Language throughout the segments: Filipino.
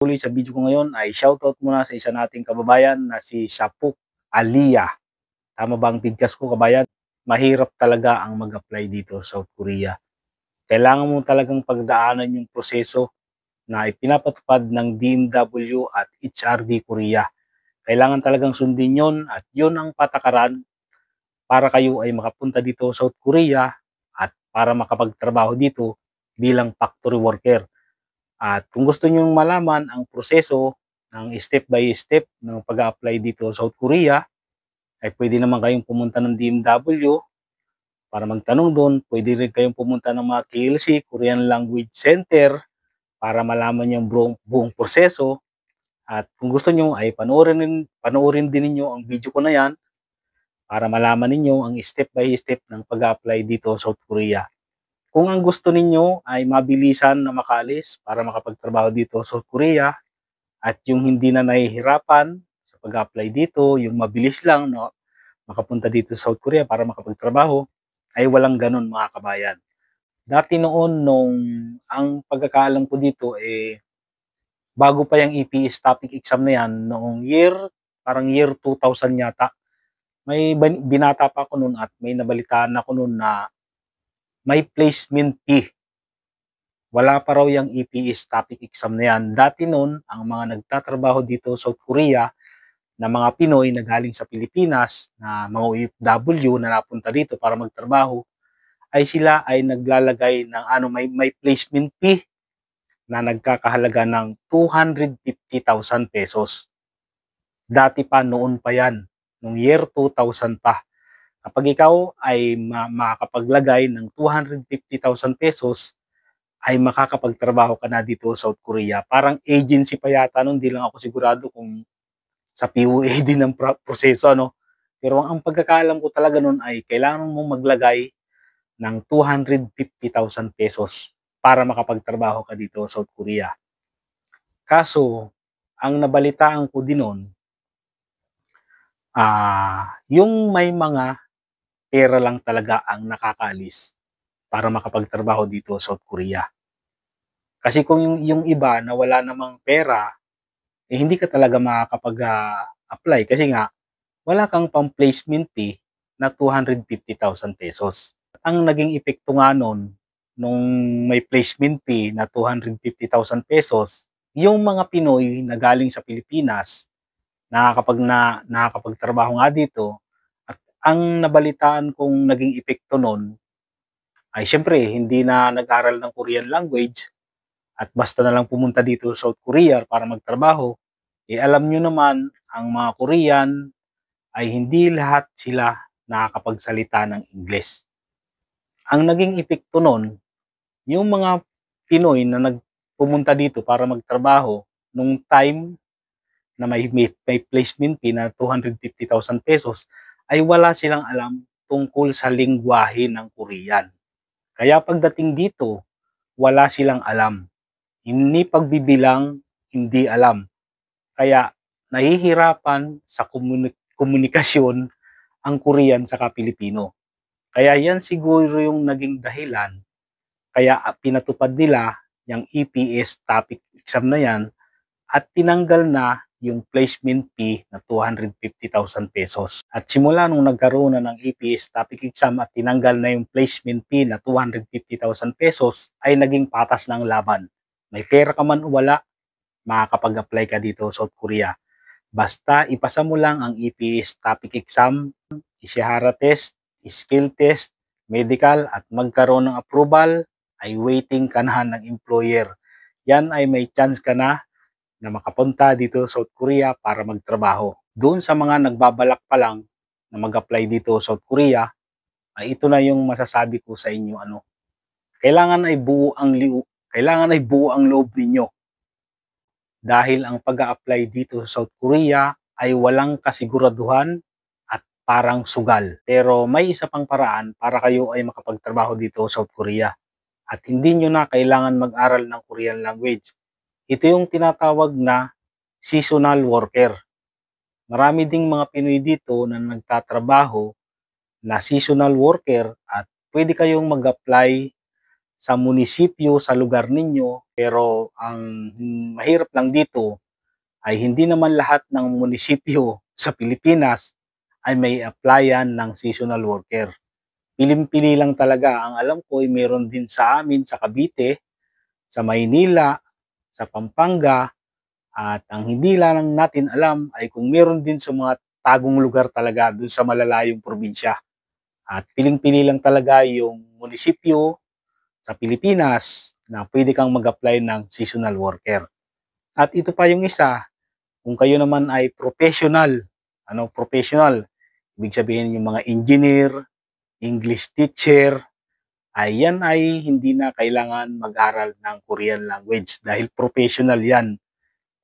Tuloy sa video ko ngayon ay shoutout muna sa isa nating kababayan na si Shapuk Alia. Tama ba ang bigkas ko, kabayan? Mahirap talaga ang mag-apply dito sa South Korea. Kailangan mo talagang pagdaanan yung proseso na ipinapatupad ng DMW at HRD Korea. Kailangan talagang sundin yon at yon ang patakaran para kayo ay makapunta dito sa South Korea at para makapagtrabaho dito bilang factory worker. At kung gusto niyo malaman ang proseso ng step by step ng pag-a-apply dito sa South Korea, ay pwede naman kayong pumunta ng DMW para magtanong doon. Pwede rin kayong pumunta ng mga KLC, Korean Language Center, para malaman yung buong proseso. At kung gusto niyo ay panoorin din ninyo ang video ko na yan para malaman ninyo ang step by step ng pag-a-apply dito sa South Korea. Kung ang gusto ninyo ay mabilisan na makalis para makapagtrabaho dito sa South Korea at yung hindi na nahihirapan sa pag-apply dito, yung mabilis lang no, makapunta dito sa South Korea para makapagtrabaho, ay walang ganun mga kabayan. Dati noon nung ang pagkakaalam ko dito bago pa yung EPS topic exam na yan noong parang year 2000 yata. May binata pa ako noon at may nabalitaan ako noon na may placement fee. Wala pa raw yung EPS topic exam na yan. Dati noon, ang mga nagtatrabaho dito sa South Korea na mga Pinoy na galing sa Pilipinas, na mga OFW na napunta dito para magtrabaho, ay sila ay naglalagay ng may placement fee na nagkakahalaga ng 250,000 pesos. Dati pa, noon pa yan, noong year 2000 pa. Kapag ikaw ay makakapaglagay ng 250,000 pesos, ay makakapagtrabaho ka na dito sa South Korea. Parang agency pa yata nun, di lang ako sigurado kung sa POA din ang proseso, ano. Pero ang pagkakaalam ko talaga nun ay kailangan mo maglagay ng 250,000 pesos para makapagtrabaho ka dito sa South Korea. Kaso, ang nabalitaan ko din nun, yung may mga pera lang talaga ang nakakaalis para makapagtrabaho dito sa South Korea. Kasi kung yung iba na wala namang pera, hindi ka talaga makakapag-apply kasi nga wala kang pang-placement fee na 250,000 pesos. Ang naging epekto nga nun, nung may placement fee na 250,000 pesos, yung mga Pinoy na galing sa Pilipinas, nakakapagtrabaho nga dito, at ang nabalitaan kong naging epekto nun, ay syempre, hindi na nag-aral ng Korean language, at basta na lang pumunta dito sa South Korea para magtrabaho, alam nyo naman, ang mga Korean ay hindi lahat sila nakakapagsalita ng Ingles. Ang naging epekto nun, yung mga Pinoy na nagpumunta dito para magtrabaho, nung time na may placement fee na 250,000 pesos, ay wala silang alam tungkol sa lingwahe ng Korean. Kaya pagdating dito, wala silang alam. Hindi pagbibilang, hindi alam. Kaya nahihirapan sa komunikasyon ang Korean sa Pilipino. Kaya yan siguro yung naging dahilan kaya pinatupad nila yung EPS topic exam na yan at tinanggal na yung placement fee na 250,000 pesos. At simula nung nagkaroon na ng EPS topic exam at tinanggal na yung placement fee na 250,000 pesos, ay naging patas ng laban. May pera ka man o wala, makakapag-apply ka dito sa South Korea. Basta ipasa mo lang ang EPS topic exam, Ishihara test, skill test, medical, at magkaroon ng approval, ay waiting ka na ng employer. Yan ay may chance ka na makapunta dito sa South Korea para magtrabaho. Doon sa mga nagbabalak pa lang na mag-apply dito sa South Korea, ay ito na yung masasabi ko sa inyo. Kailangan ay buo ang loob ninyo. Dahil ang pag-a-apply dito sa South Korea ay walang kasiguraduhan at parang sugal. Pero may isa pang paraan para kayo ay makapagtrabaho dito sa South Korea. At hindi nyo na kailangan mag-aral ng Korean language. Ito yung tinatawag na seasonal worker. Marami ding mga Pinoy dito na nagtatrabaho na seasonal worker at pwede kayong mag-apply sa munisipyo sa lugar ninyo, pero ang mahirap lang dito ay hindi naman lahat ng munisipyo sa Pilipinas ay may applyan ng seasonal worker. Piling-pili lang talaga. Ang alam ko ay meron din sa amin sa Cavite, sa Maynila, sa Pampanga, at ang hindi lang natin alam ay kung meron din sa mga tagong lugar talaga dun sa malalayong probinsya. At piling-pili lang talaga yung munisipyo sa Pilipinas na pwede kang mag-apply ng seasonal worker. At ito pa yung isa, kung kayo naman ay professional, professional, ibig sabihin yung mga engineer, English teacher, ay yan ay hindi na kailangan mag-aral ng Korean language dahil professional yan.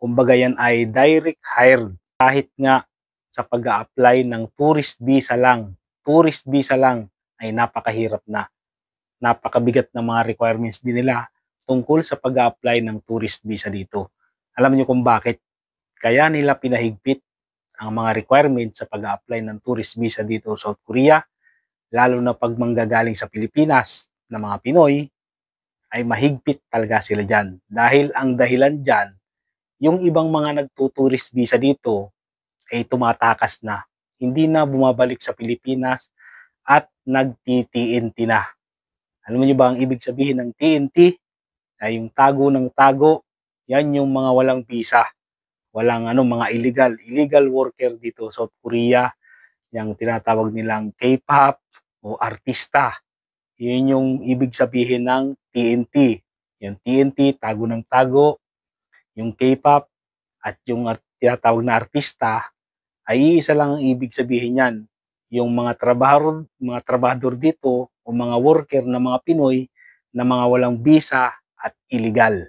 Kumbaga yan ay direct hired. Kahit nga sa pag-a-apply ng tourist visa lang ay napakahirap na. Napakabigat ng mga requirements din nila tungkol sa pag-a-apply ng tourist visa dito. Alam niyo kung bakit? Kaya nila pinahigpit ang mga requirements sa pag-a-apply ng tourist visa dito sa South Korea, lalo na pag manggagaling sa Pilipinas na mga Pinoy, ay mahigpit talaga sila dyan. Dahil ang dahilan dyan, yung ibang mga nagtuturist visa dito ay tumatakas na. Hindi na bumabalik sa Pilipinas at nag-TNT na. Alam niyo ba ang ibig sabihin ng TNT? Ay yung tago ng tago. Yan yung mga walang visa. Walang mga illegal worker dito sa South Korea. Yung tinatawag nilang K-pop o artista. Yun yung ibig sabihin ng TNT. Yung TNT, tago ng tago. Yung K-pop at yung tinatawag na artista ay isa lang ang ibig sabihin niyan. Yung mga trabahador dito o mga worker na mga Pinoy na mga walang visa at illegal.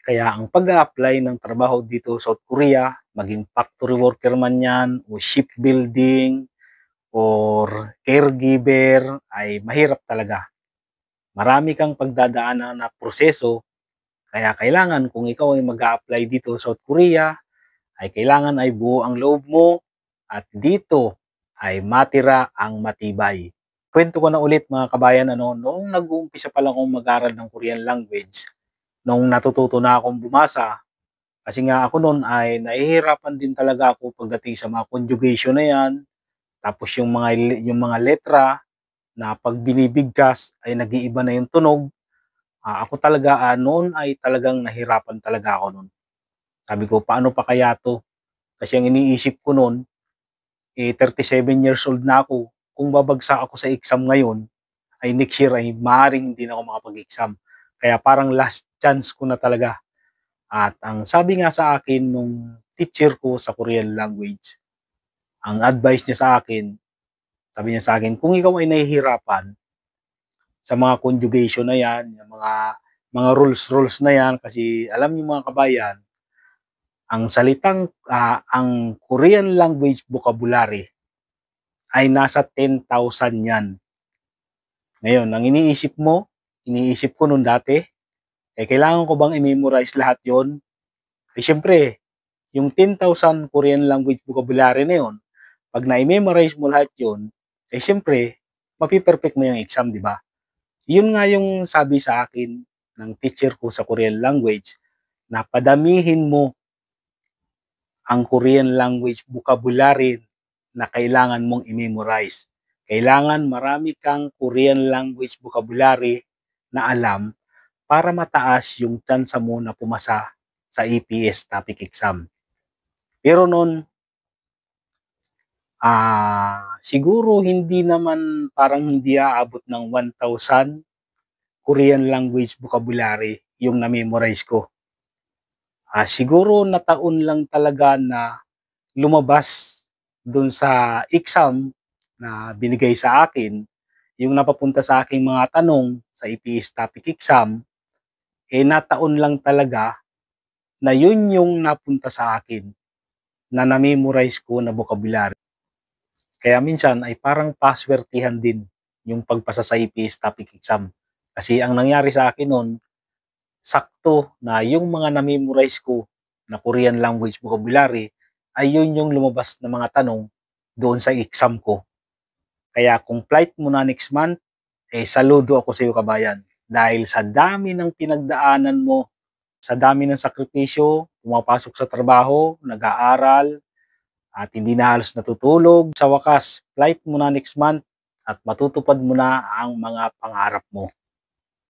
Kaya ang pag-a-apply ng trabaho dito sa South Korea, maging factory worker man yan o shipbuilding or caregiver ay mahirap talaga. Marami kang pagdadaanan na proseso, kaya kailangan kung ikaw ay mag-a-apply dito sa South Korea, ay kailangan ay buo ang loob mo at dito ay matira ang matibay. Kwento ko na ulit mga kabayan, noong nag-uumpisa pa lang akong mag-aral ng Korean language, noong natututo na akong bumasa, kasi nga ako noon ay nahihirapan din talaga ako pagdating sa mga conjugation na yan, tapos yung mga letra na pag binibigkas ay nag-iiba na yung tunog. Ako talaga noon ay talagang nahirapan talaga ako noon. Sabi ko, paano pa kaya to? Kasi ang iniisip ko noon, 37 years old na ako. Kung babagsak ako sa exam ngayon, ay next year ay maaaring hindi na ako makapag-exam. Kaya parang last chance ko na talaga. At ang sabi nga sa akin nung teacher ko sa Korean language, ang advice niya sa akin, sabi niya sa akin, kung ikaw ay nahihirapan sa mga conjugation na yan, yung mga rules na yan, kasi alam niyo mga kabayan, ang Korean language vocabulary ay nasa 10,000 yan. Ngayon, ang iniisip ko noon dati, kailangan ko bang i-memorize lahat yon? Siyempre, yung 10,000 Korean language vocabulary na yon, pag na-memorize mo lahat yon, siyempre, mapiperfect mo yung exam, di ba? Yun nga yung sabi sa akin ng teacher ko sa Korean language, na padamihin mo ang Korean language vocabulary na kailangan mong i-memorize. Kailangan marami kang Korean language vocabulary na alam para mataas yung tsansa mo na pumasa sa EPS topic exam. Pero noon, siguro hindi naman, parang hindi aabot ng 1,000 Korean language vocabulary yung na-memorize ko. Siguro nataon lang talaga na lumabas doon sa exam na binigay sa akin, yung napapunta sa aking mga tanong sa EPS topic exam, nataon lang talaga na yun yung napunta sa akin na na-memorize ko na vocabulary. Kaya minsan ay parang paswertihan din yung pagpasa sa EPS topic exam. Kasi ang nangyari sa akin noon, sakto na yung mga na-memorize ko na Korean language vocabulary ay yun yung lumabas na mga tanong doon sa exam ko. Kaya kung flight mo na next month, saludo ako sa iyo kabayan. dahil sa dami ng pinagdaanan mo, sa dami ng sakripisyo, pumapasok sa trabaho, nag-aaral, at hindi na halos natutulog. Sa wakas, flight mo na next month at matutupad mo na ang mga pangarap mo.